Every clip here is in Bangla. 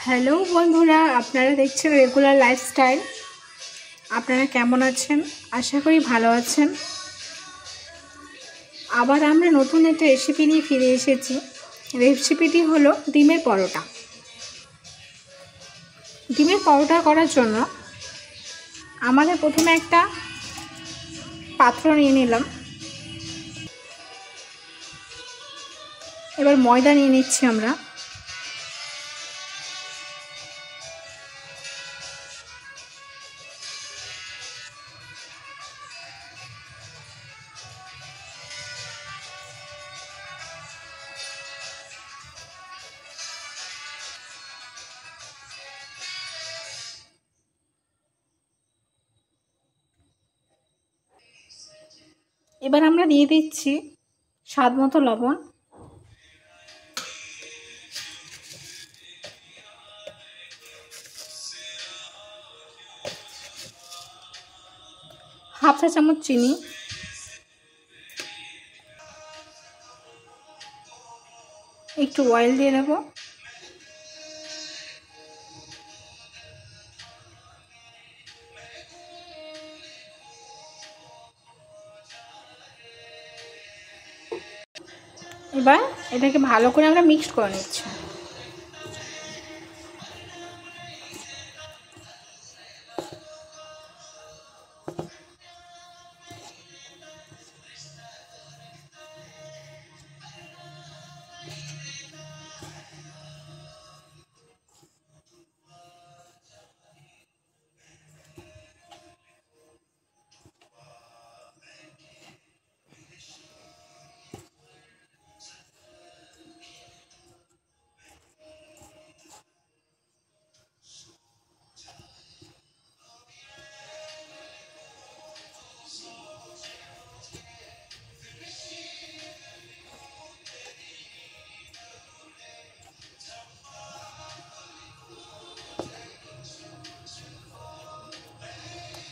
হ্যালো বন্ধুরা, আপনারা দেখছেন রেগুলার লাইফস্টাইল। আপনারা কেমন আছেন? আশা করি ভালো আছেন। আবার আমরা নতুন একটা রেসিপি নিয়ে ফিরে এসেছি। রেসিপিটি হলো ডিমের পরোটা। ডিমের পরোটা করার জন্য আমাদের প্রথমে একটা পাত্র নিয়ে নিলাম। এবার ময়দা নিয়ে নিচ্ছি আমরা। এবার আমরা দিয়ে দিচ্ছি স্বাদ মতো লবণ, হাফ চা চামচ চিনি, একটু অয়েল দিয়ে দেবো, এবার এটাকে ভালো করে আমরা মিক্সড করে নিচ্ছি।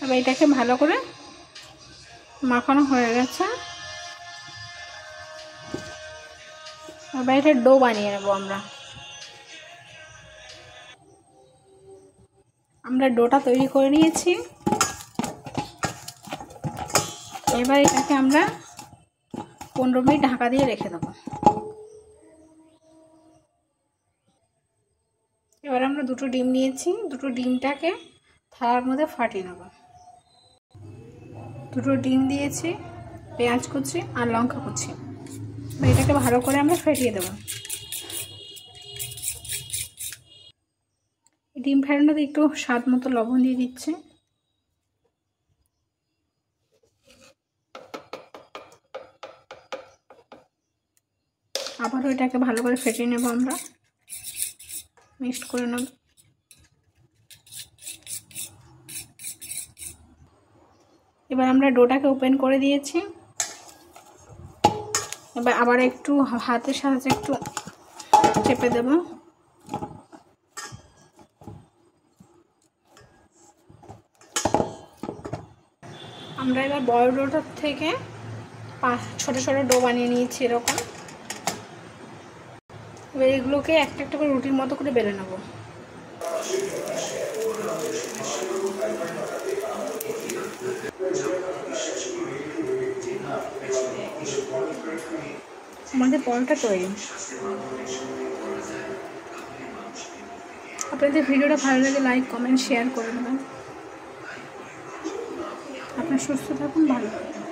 এবার এটাকে ভালো করে মাখানো হয়ে গেছে। এবার এটা ডো বানিয়ে নেবো আমরা ডোটা তৈরি করে নিয়েছি। এবার এটাকে আমরা 15 মিনিট ঢাকা দিয়ে রেখে দেবো। এবার আমরা দুটো ডিম নিয়েছি, দুটো ডিমটাকে থালার মধ্যে ফাটিয়ে নেব। দুটো ডিম দিয়েছি, পেঁয়াজ কুচি আর লঙ্কা কুচি। এটাকে ভালো করে আমরা ফেটিয়ে দেব। ডিম ফেটানোতে একটু স্বাদ মতো লবণ দিয়ে দিচ্ছি। আবারও এটাকে ভালো করে ফেটিয়ে নেব, আমরা মিক্সড করে নেব। এবার আমরা ডোটাকে ওপেন করে দিয়েছি। এবার আবার একটু হাতের সাহায্যে একটু চেপে দেব। আমরা এবার বড় ডোটার থেকে ছোট ছোট ডো বানিয়ে নিয়েছি এরকম। এবার এগুলোকে একটা একটা করে রুটির মতো করে বেলে নেব। আমাদের পরোটা তৈরি। আপনাদের ভিডিওটা ভালো লাগে লাইক কমেন্ট শেয়ার করে দেবেন। আপনারা সুস্থ থাকুন, ভালো থাকুন।